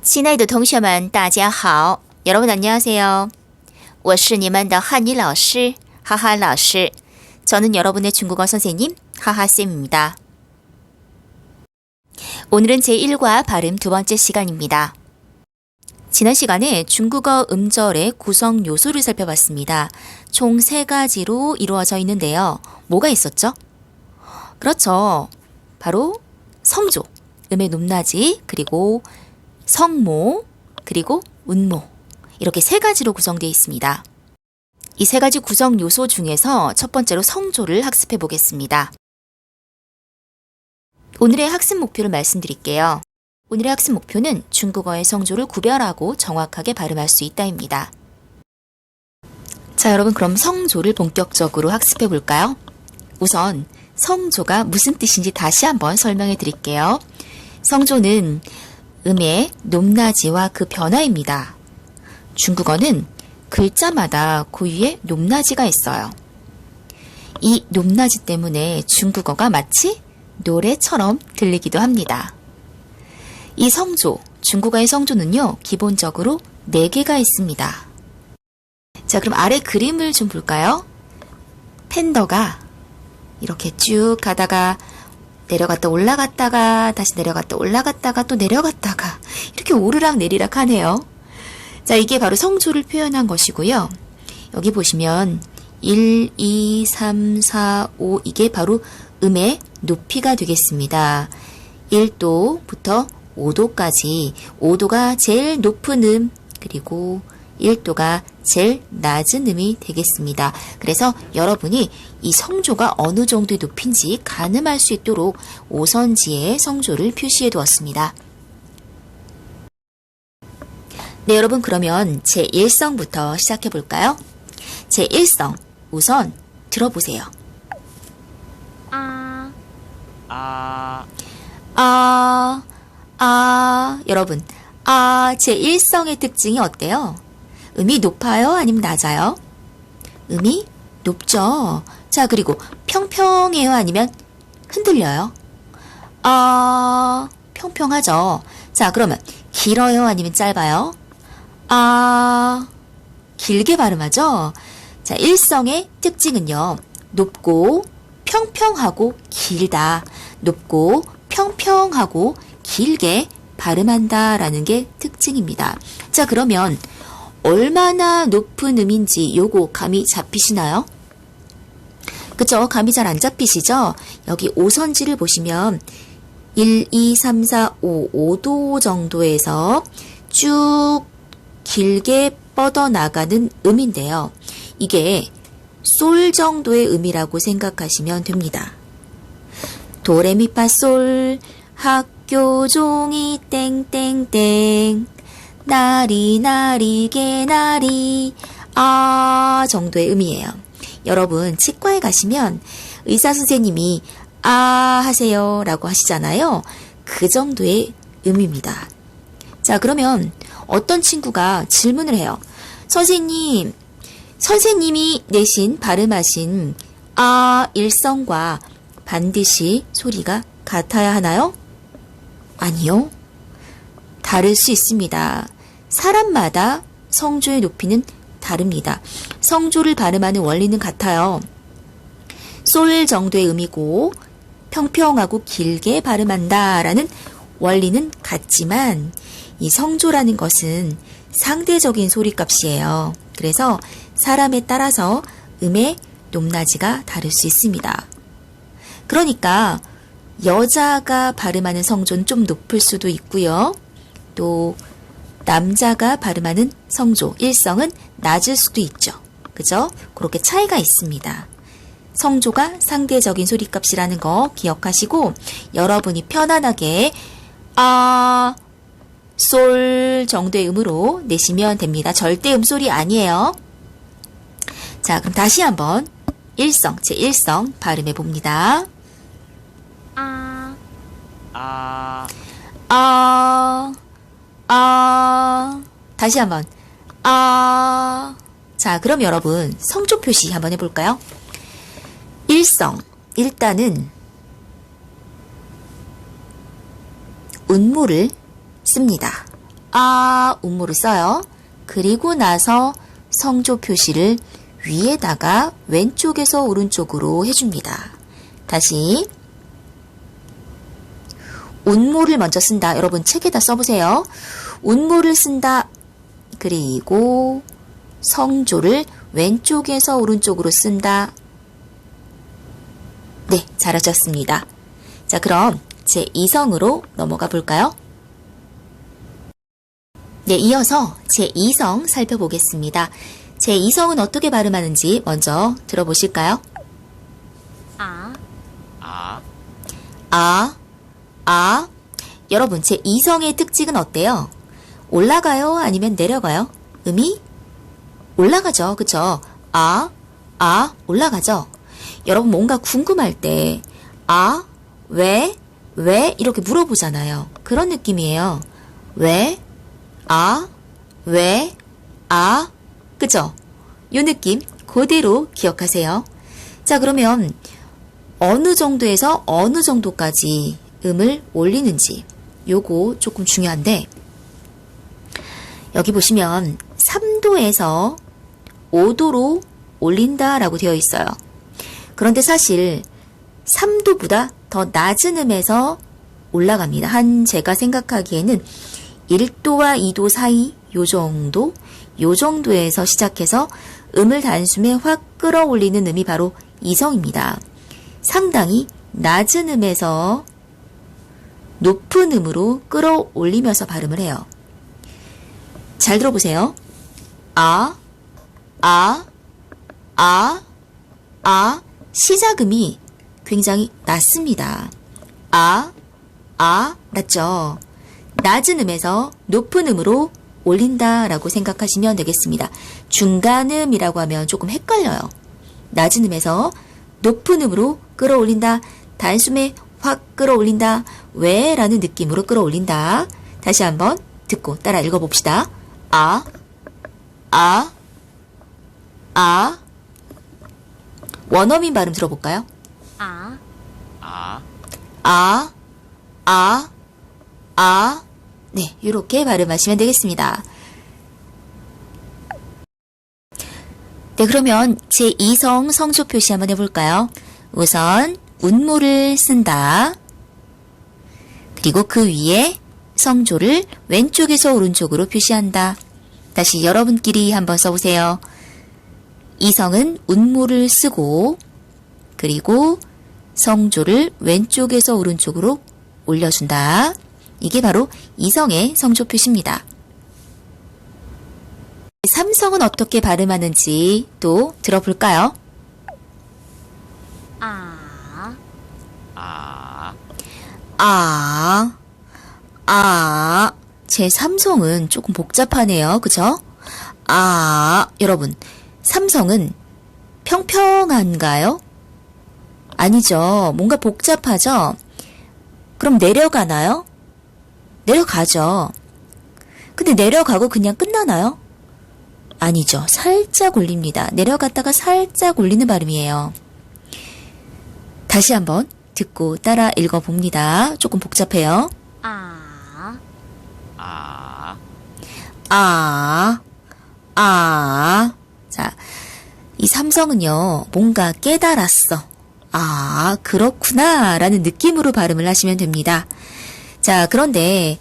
亲爱的同学们，大家好. 여러분 안녕하세요. 我是你们的汉语老师 하하老师. 저는 여러분의 중국어 선생님 하하쌤입니다. 오늘은 제1과 발음 두 번째 시간입니다. 지난 시간에 중국어 음절의 구성 요소를 살펴봤습니다. 총 3가지로 이루어져 있는데요. 뭐가 있었죠? 그렇죠. 바로 성조, 음의 높낮이, 그리고 성모, 그리고 운모, 이렇게 3가지로 구성되어 있습니다. 이 3가지 구성 요소 중에서 첫 번째로 성조를 학습해 보겠습니다. 오늘의 학습 목표를 말씀드릴게요. 오늘의 학습 목표는 중국어의 성조를 구별하고 정확하게 발음할 수 있다입니다. 자, 여러분 그럼 성조를 본격적으로 학습해 볼까요? 우선 성조가 무슨 뜻인지 다시 한번 설명해 드릴게요. 성조는 음의 높낮이와 그 변화입니다. 중국어는 글자마다 고유의 높낮이가 있어요. 이 높낮이 때문에 중국어가 마치 노래처럼 들리기도 합니다. 이 성조, 중국어의 성조는요, 기본적으로 4개가 있습니다. 자, 그럼 아래 그림을 좀 볼까요? 팬더가 이렇게 쭉 가다가 내려갔다 올라갔다가 다시 내려갔다 올라갔다가 또 내려갔다가 이렇게 오르락 내리락 하네요. 자, 이게 바로 성조를 표현한 것이고요. 여기 보시면 1, 2, 3, 4, 5 이게 바로 음의 높이가 되겠습니다. 1도부터 5도까지 5도가 제일 높은 음, 그리고 1도가 제일 낮은 음이 되겠습니다. 그래서 여러분이 이 성조가 어느 정도의 높인지 가늠할 수 있도록 오선지에 성조를 표시해 두었습니다. 네, 여러분 그러면 제1성부터 시작해 볼까요? 제1성 우선 들어보세요. 여러분 제1성의 특징이 어때요? 음이 높아요? 아니면 낮아요? 음이 높죠. 자, 그리고 평평해요? 아니면 흔들려요? 평평하죠. 자, 그러면 길어요? 아니면 짧아요? 길게 발음하죠. 자, 일성의 특징은요. 높고 평평하고 길다. 높고 평평하고 길게 발음한다라는 게 특징입니다. 자, 그러면 얼마나 높은 음인지 요거 감이 잡히시나요? 그쵸? 감이 잘 안 잡히시죠? 여기 오선지를 보시면 1, 2, 3, 4, 5, 5도 정도에서 쭉 길게 뻗어나가는 음인데요. 이게 솔 정도의 음이라고 생각하시면 됩니다. 도레미파솔 학교 종이 땡땡땡 나리 나리 개나리 정도의 음이에요. 여러분 치과에 가시면 의사 선생님이 하세요 라고 하시잖아요. 그 정도의 음입니다. 자, 그러면 어떤 친구가 질문을 해요. 선생님이 내신 발음하신 일성과 반드시 소리가 같아야 하나요? 아니요. 다를 수 있습니다. 사람마다 성조의 높이는 다릅니다. 성조를 발음하는 원리는 같아요. 솔 정도의 음이고 평평하고 길게 발음한다라는 원리는 같지만 이 성조라는 것은 상대적인 소리값이에요. 그래서 사람에 따라서 음의 높낮이가 다를 수 있습니다. 그러니까 여자가 발음하는 성조는 좀 높을 수도 있고요. 또 남자가 발음하는 성조, 일성은 낮을 수도 있죠. 그죠? 그렇게 차이가 있습니다. 성조가 상대적인 소리값이라는 거 기억하시고 여러분이 편안하게 솔 정도의 음으로 내시면 됩니다. 절대 음소리 아니에요. 자, 그럼 다시 한번 일성, 제1성 발음해 봅니다. 다시 한번 자, 그럼 여러분 성조 표시 한번 해볼까요? 일성, 일단은 운모를 씁니다. 운모를 써요. 그리고 나서 성조 표시를 위에다가 왼쪽에서 오른쪽으로 해줍니다. 다시 운모를 먼저 쓴다. 여러분 책에다 써보세요. 운모를 쓴다. 그리고 성조를 왼쪽에서 오른쪽으로 쓴다. 네, 잘하셨습니다. 자, 그럼 제2성으로 넘어가 볼까요? 네, 이어서 제2성 살펴보겠습니다. 제2성은 어떻게 발음하는지 먼저 들어보실까요? 여러분, 제2성의 특징은 어때요? 올라가요? 아니면 내려가요? 음이 올라가죠. 그쵸? 올라가죠. 여러분, 뭔가 궁금할 때, 왜 이렇게 물어보잖아요. 그런 느낌이에요. 왜? 그죠? 요 느낌 그대로 기억하세요. 자, 그러면 어느 정도에서 어느 정도까지 음을 올리는지 요거 조금 중요한데, 여기 보시면 3도에서 5도로 올린다라고 되어 있어요. 그런데 사실 3도보다 더 낮은 음에서 올라갑니다. 한 제가 생각하기에는 1도와 2도 사이 요 정도에서 시작해서 음을 단숨에 확 끌어올리는 음이 바로 이성입니다. 상당히 낮은 음에서 높은 음으로 끌어올리면서 발음을 해요. 잘 들어보세요. 시작음이 굉장히 낮습니다. 낮죠? 낮은 음에서 높은 음으로 올린다라고 생각하시면 되겠습니다. 중간음이라고 하면 조금 헷갈려요. 낮은 음에서 높은 음으로 끌어올린다. 단숨에 확 끌어올린다. 왜? 라는 느낌으로 끌어올린다. 다시 한번 듣고 따라 읽어봅시다. 원어민 발음 들어볼까요? 네, 이렇게 발음하시면 되겠습니다. 네, 그러면 제2성 성조 표시 한번 해볼까요? 우선 운모를 쓴다. 그리고 그 위에 성조를 왼쪽에서 오른쪽으로 표시한다. 다시 여러분끼리 한번 써보세요. 이성은 운모를 쓰고 그리고 성조를 왼쪽에서 오른쪽으로 올려준다. 이게 바로 이성의 성조 표시입니다. 삼성은 어떻게 발음하는지 또 들어볼까요? 제 삼성은 조금 복잡하네요. 그죠? 여러분, 삼성은 평평한가요? 아니죠. 뭔가 복잡하죠? 그럼 내려가나요? 내려가죠. 근데 내려가고 그냥 끝나나요? 아니죠. 살짝 올립니다. 내려갔다가 살짝 올리는 발음이에요. 다시 한번 듣고 따라 읽어봅니다. 조금 복잡해요. 자, 이 삼성은요, 뭔가 깨달았어. 그렇구나. 라는 느낌으로 발음을 하시면 됩니다. 자, 그런데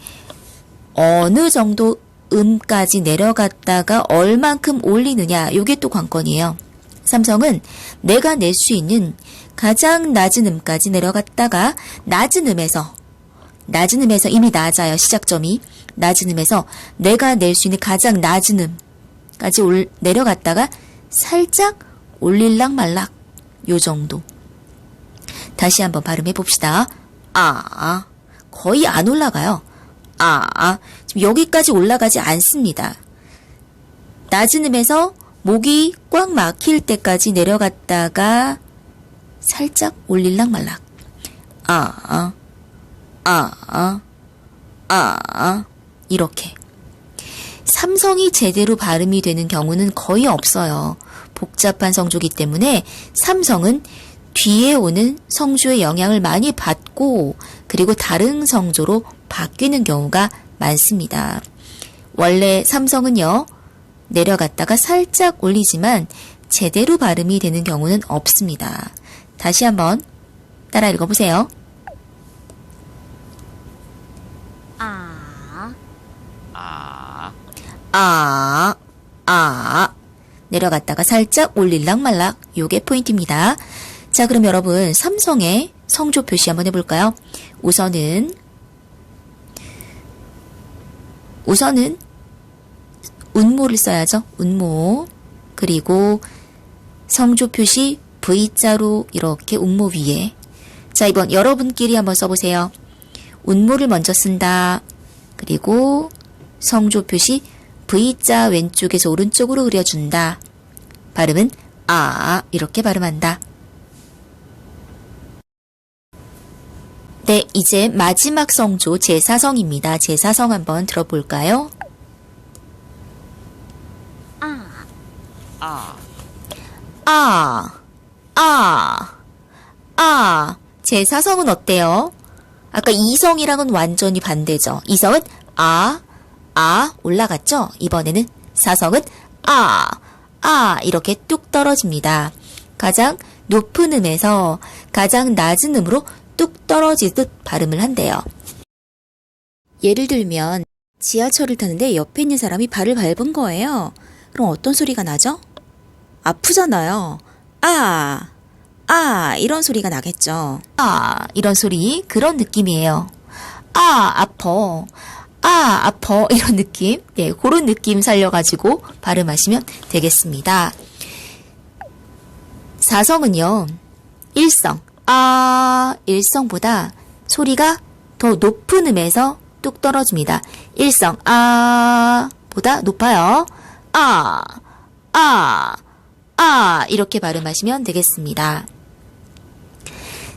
어느 정도 음까지 내려갔다가 얼만큼 올리느냐, 요게 또 관건이에요. 삼성은 내가 낼 수 있는 가장 낮은 음까지 내려갔다가 낮은 음에서 이미 낮아요. 시작점이. 낮은 음에서 내가 낼 수 있는 가장 낮은 음까지 내려갔다가 살짝 올릴락 말락 요 정도. 다시 한번 발음해 봅시다. 거의 안 올라가요. 지금 여기까지 올라가지 않습니다. 낮은 음에서 목이 꽉 막힐 때까지 내려갔다가 살짝 올릴락 말락. 이렇게. 삼성이 제대로 발음이 되는 경우는 거의 없어요. 복잡한 성조기 때문에 삼성은 뒤에 오는 성조의 영향을 많이 받고 그리고 다른 성조로 바뀌는 경우가 많습니다. 원래 삼성은요, 내려갔다가 살짝 올리지만 제대로 발음이 되는 경우는 없습니다. 다시 한번 따라 읽어보세요. 내려갔다가 살짝 올릴락 말락. 요게 포인트입니다. 자, 그럼 여러분 삼성의 성조 표시 한번 해볼까요? 우선은 운모를 써야죠. 운모. 그리고 성조 표시 V자로 이렇게 운모 위에. 자, 이번 여러분끼리 한번 써보세요. 운모를 먼저 쓴다. 그리고 성조 표시 V자 왼쪽에서 오른쪽으로 그려준다. 발음은 이렇게 발음한다. 네, 이제 마지막 성조 제사성입니다. 제사성 한번 들어볼까요? 제사성은 어때요? 아까 이성이랑은 완전히 반대죠. 이성은 올라갔죠? 이번에는 사성은 이렇게 뚝 떨어집니다. 가장 높은 음에서 가장 낮은 음으로 뚝 떨어지듯 발음을 한대요. 예를 들면 지하철을 타는데 옆에 있는 사람이 발을 밟은 거예요. 그럼 어떤 소리가 나죠? 아프잖아요. 이런 소리가 나겠죠. 이런 소리, 그런 느낌이에요. 아파. 이런 느낌. 네, 그런 느낌 살려가지고 발음하시면 되겠습니다. 사성은요, 일성보다 소리가 더 높은 음에서 뚝 떨어집니다. 일성, 보다 높아요. 이렇게 발음하시면 되겠습니다.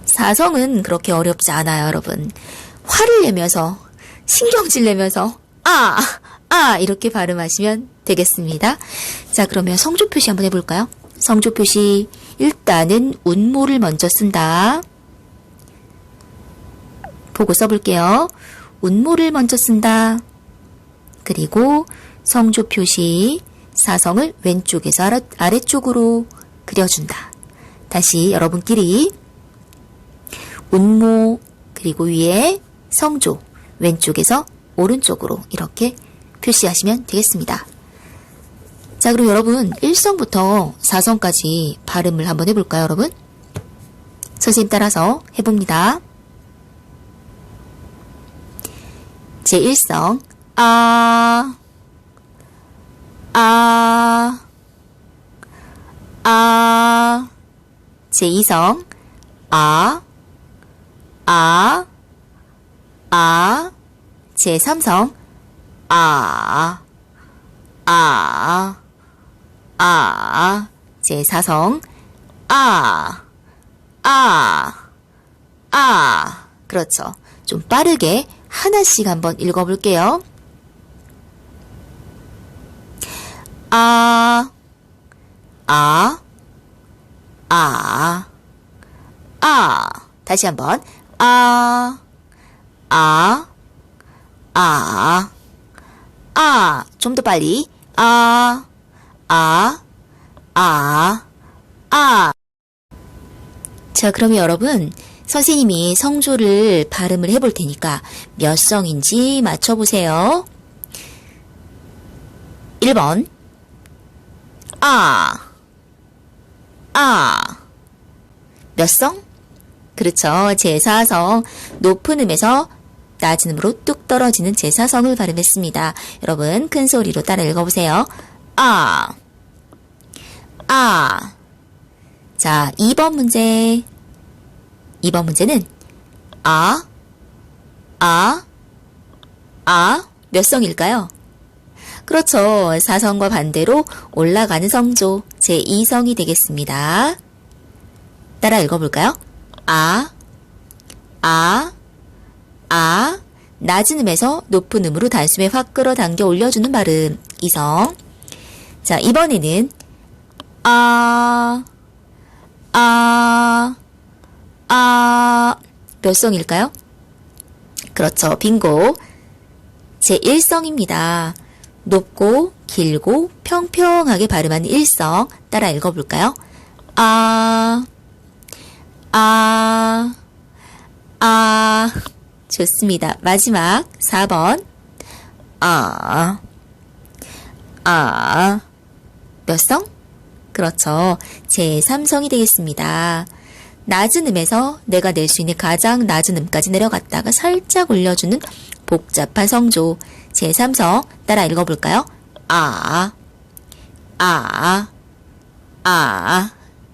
사성은 그렇게 어렵지 않아요, 여러분. 화를 내면서, 신경질 내면서, 이렇게 발음하시면 되겠습니다. 자, 그러면 성조 표시 한번 해볼까요? 성조 표시, 일단은 운모를 먼저 쓴다. 보고 써볼게요. 운모를 먼저 쓴다. 그리고 성조 표시, 사성을 왼쪽에서 아래쪽으로 그려준다. 다시 여러분끼리 운모, 그리고 위에 성조, 왼쪽에서 오른쪽으로 이렇게 표시하시면 되겠습니다. 자, 그럼 여러분 1성부터 4성까지 발음을 한번 해볼까요, 여러분? 선생님 따라서 해봅니다. 제1성 제2성 제3성 제4성 그렇죠. 좀 빠르게 하나씩 한번 읽어볼게요. 다시 한번 좀 더 빨리 자, 그러면 여러분 선생님이 성조를 발음을 해볼 테니까 몇 성인지 맞춰보세요. 1번 몇 성? 그렇죠. 제4성 높은 음에서 낮은 음으로 뚝 떨어지는 제4성을 발음했습니다. 여러분 큰 소리로 따라 읽어보세요. 자, 2번 문제. 2번 문제는 몇 성일까요? 그렇죠. 4성과 반대로 올라가는 성조 제2성이 되겠습니다. 따라 읽어볼까요? 낮은 음에서 높은 음으로 단숨에 확 끌어당겨 올려주는 발음 이성. 자, 이번에는 몇 성일까요? 그렇죠. 빙고. 제 1성입니다. 높고 길고 평평하게 발음하는 1성 따라 읽어볼까요? 좋습니다. 마지막 4번. 몇 성? 그렇죠. 제 3성이 되겠습니다. 낮은 음에서 내가 낼 수 있는 가장 낮은 음까지 내려갔다가 살짝 올려주는 복잡한 성조. 제 3성 따라 읽어볼까요?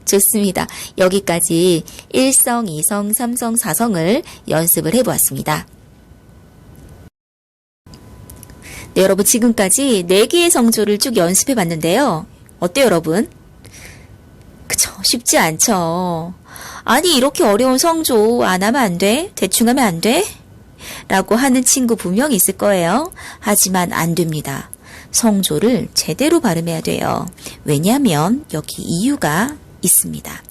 좋습니다. 여기까지 1성, 2성, 3성, 4성을 연습을 해보았습니다. 네, 여러분 지금까지 4개의 성조를 쭉 연습해 봤는데요. 어때요, 여러분? 그쵸, 쉽지 않죠. 아니, 이렇게 어려운 성조 안 하면 안 돼? 대충 하면 안 돼? 라고 하는 친구 분명히 있을 거예요. 하지만 안 됩니다. 성조를 제대로 발음해야 돼요. 왜냐하면 여기 이유가 있습니다.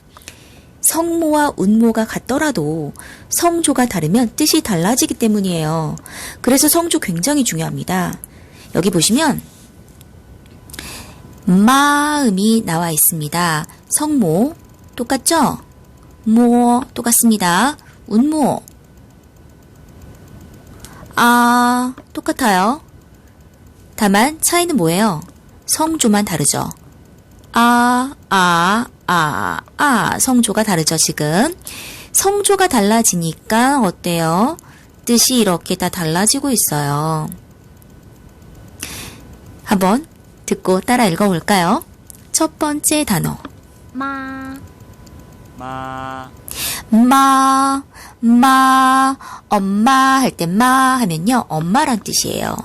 성모와 운모가 같더라도 성조가 다르면 뜻이 달라지기 때문이에요. 그래서 성조 굉장히 중요합니다. 여기 보시면 마음이 나와 있습니다. 성모 똑같죠? 모 똑같습니다. 운모 똑같아요. 다만 차이는 뭐예요? 성조만 다르죠. 성조가 다르죠, 지금. 성조가 달라지니까 어때요? 뜻이 이렇게 다 달라지고 있어요. 한번 듣고 따라 읽어볼까요? 첫 번째 단어. 엄마 할 때 마 하면요, 엄마란 뜻이에요.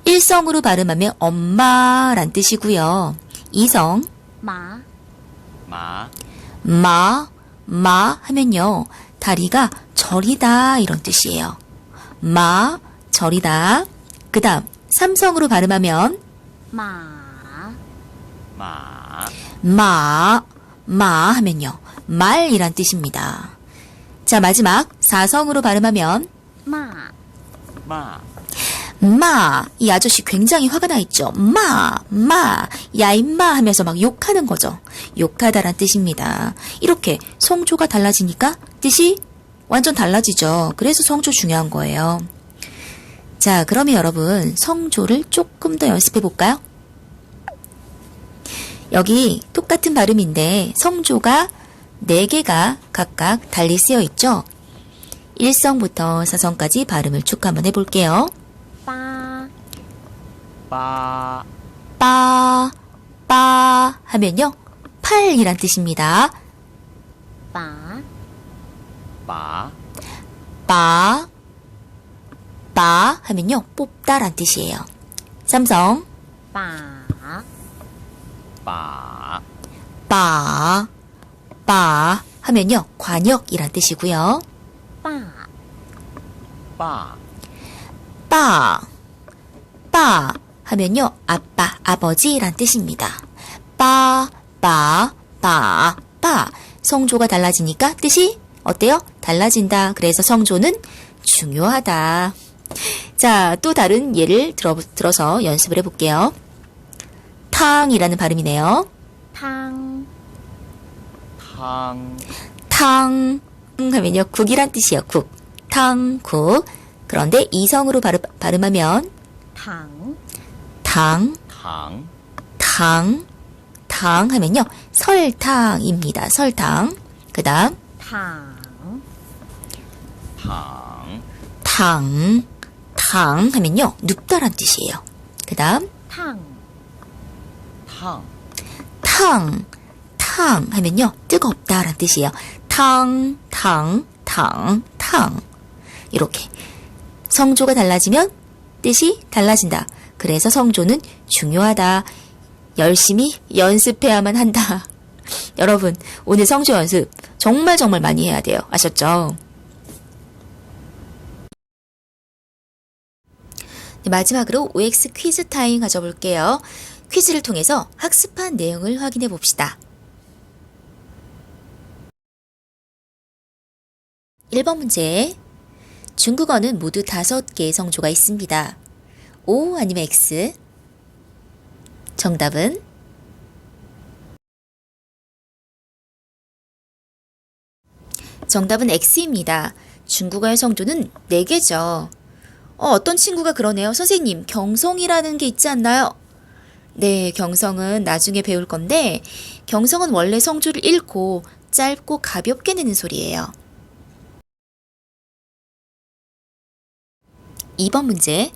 1성으로 발음하면 엄마란 뜻이고요. 2성 마 하면요, 다리가 저리다 이런 뜻이에요. 마 저리다. 그 다음 3성으로 발음하면 마 하면요, 말이란 뜻입니다. 자, 마지막 4성으로 발음하면 이 아저씨 굉장히 화가 나 있죠. 야 임마 하면서 막 욕하는 거죠. 욕하다란 뜻입니다. 이렇게 성조가 달라지니까 뜻이 완전 달라지죠. 그래서 성조 중요한 거예요. 자, 그러면 여러분 성조를 조금 더 연습해 볼까요? 여기 똑같은 발음인데 성조가 4개가 각각 달리 쓰여 있죠. 1성부터 4성까지 발음을 쭉 한번 해볼게요. 빠 하면요, 팔이란 뜻입니다. 빠 하면요, 뽑다란 뜻이에요. 3성 빠 하면요, 관역이란 뜻이고요. 빠 하면요, 아빠, 아버지란 뜻입니다. 빠 성조가 달라지니까 뜻이 어때요? 달라진다. 그래서 성조는 중요하다. 자, 또 다른 예를 들어서 연습을 해볼게요. 탕이라는 발음이네요. 탕 하면요, 국이란 뜻이에요. 국. 국. 그런데 2성으로 발음하면 탕 하면요, 설탕입니다. 설탕. 그 다음 탕 하면요, 눕다란 뜻이에요. 그 다음 탕 하면요, 뜨겁다란 뜻이에요. 탕. 이렇게 성조가 달라지면 뜻이 달라진다. 그래서 성조는 중요하다. 열심히 연습해야만 한다. 여러분, 오늘 성조 연습 정말 많이 해야 돼요. 아셨죠? 네, 마지막으로 OX 퀴즈 타임 가져볼게요. 퀴즈를 통해서 학습한 내용을 확인해 봅시다. 1번 문제. 중국어는 모두 5개의 성조가 있습니다. O 아니면 X? 정답은 정답은 X입니다. 중국어의 성조는 4개죠. 어떤 친구가 그러네요. 선생님, 경성이라는 게 있지 않나요? 네, 경성은 나중에 배울 건데 경성은 원래 성조를 잃고 짧고 가볍게 내는 소리예요. 2번 문제.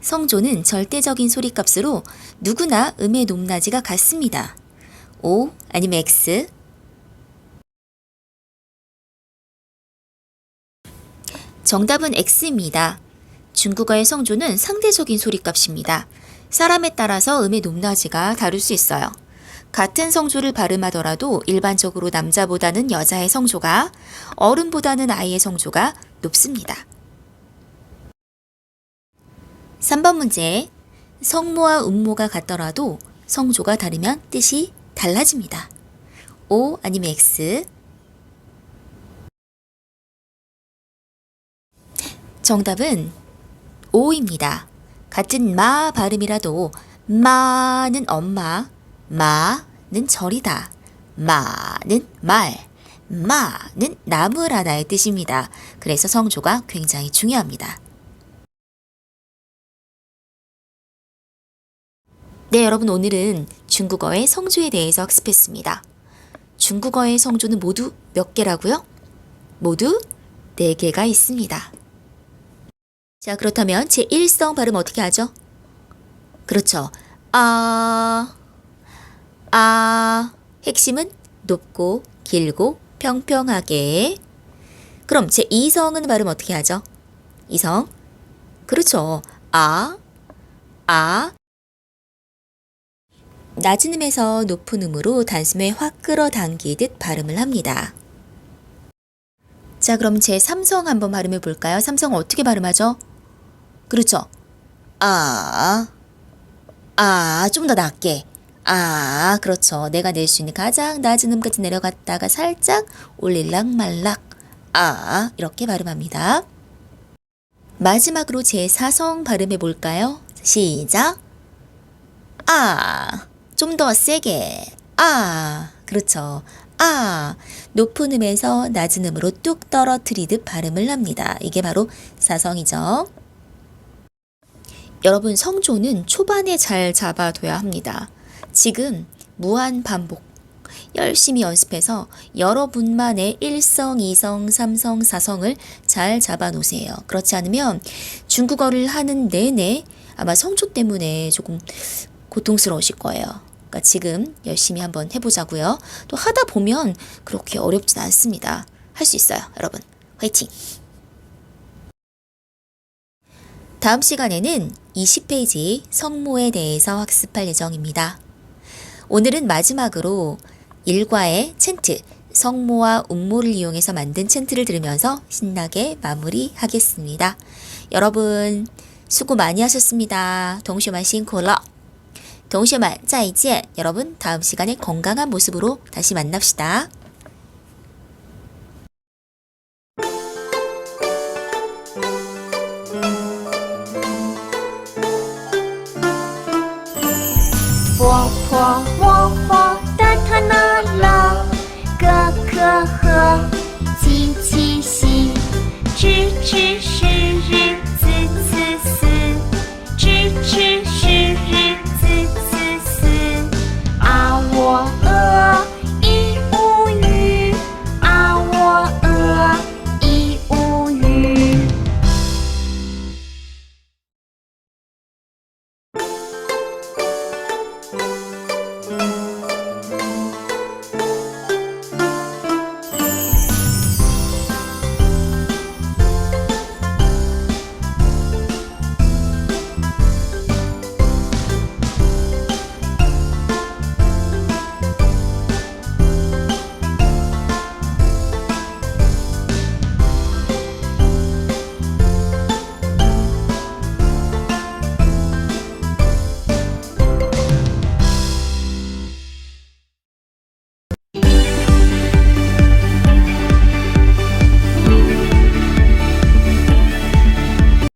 성조는 절대적인 소리값으로 누구나 음의 높낮이가 같습니다. O 아니면 X? 정답은 X입니다. 중국어의 성조는 상대적인 소리값입니다. 사람에 따라서 음의 높낮이가 다를 수 있어요. 같은 성조를 발음하더라도 일반적으로 남자보다는 여자의 성조가, 어른보다는 아이의 성조가 높습니다. 3번 문제. 성모와 음모가 같더라도 성조가 다르면 뜻이 달라집니다. O 아니면 X? 정답은 O입니다. 같은 마 발음이라도 마는 엄마, 마는 절이다, 마는 말, 마는 나무라다의 뜻입니다. 그래서 성조가 굉장히 중요합니다. 네, 여러분 오늘은 중국어의 성조에 대해서 학습했습니다. 중국어의 성조는 모두 몇 개라고요? 모두 4개가 있습니다. 자, 그렇다면 제1성 발음 어떻게 하죠? 그렇죠. 핵심은 높고 길고 평평하게. 그럼 제2성은 발음 어떻게 하죠? 2성. 그렇죠. 낮은 음에서 높은 음으로 단숨에 확 끌어당기듯 발음을 합니다. 자, 그럼 제3성 한번 발음해 볼까요? 3성 어떻게 발음하죠? 그렇죠. 좀 더 낮게. 그렇죠. 내가 낼 수 있는 가장 낮은 음까지 내려갔다가 살짝 올릴락 말락. 이렇게 발음합니다. 마지막으로 제4성 발음해 볼까요? 시작. 좀 더 세게. 그렇죠. 높은 음에서 낮은 음으로 뚝 떨어뜨리듯 발음을 합니다. 이게 바로 사성이죠. 여러분, 성조는 초반에 잘 잡아둬야 합니다. 지금 무한 반복 열심히 연습해서 여러분만의 1성, 2성, 3성, 4성을 잘 잡아 놓으세요. 그렇지 않으면 중국어를 하는 내내 아마 성조 때문에 조금 고통스러우실 거예요. 그러니까 지금 열심히 한번 해보자고요. 또 하다 보면 그렇게 어렵진 않습니다. 할 수 있어요, 여러분. 화이팅! 다음 시간에는 20페이지 성모에 대해서 학습할 예정입니다. 오늘은 마지막으로 일과의 챈트, 성모와 음모를 이용해서 만든 챈트를 들으면서 신나게 마무리하겠습니다. 여러분 수고 많이 하셨습니다. 동시만辛苦了. 동시만 再见. 여러분 다음 시간에 건강한 모습으로 다시 만납시다.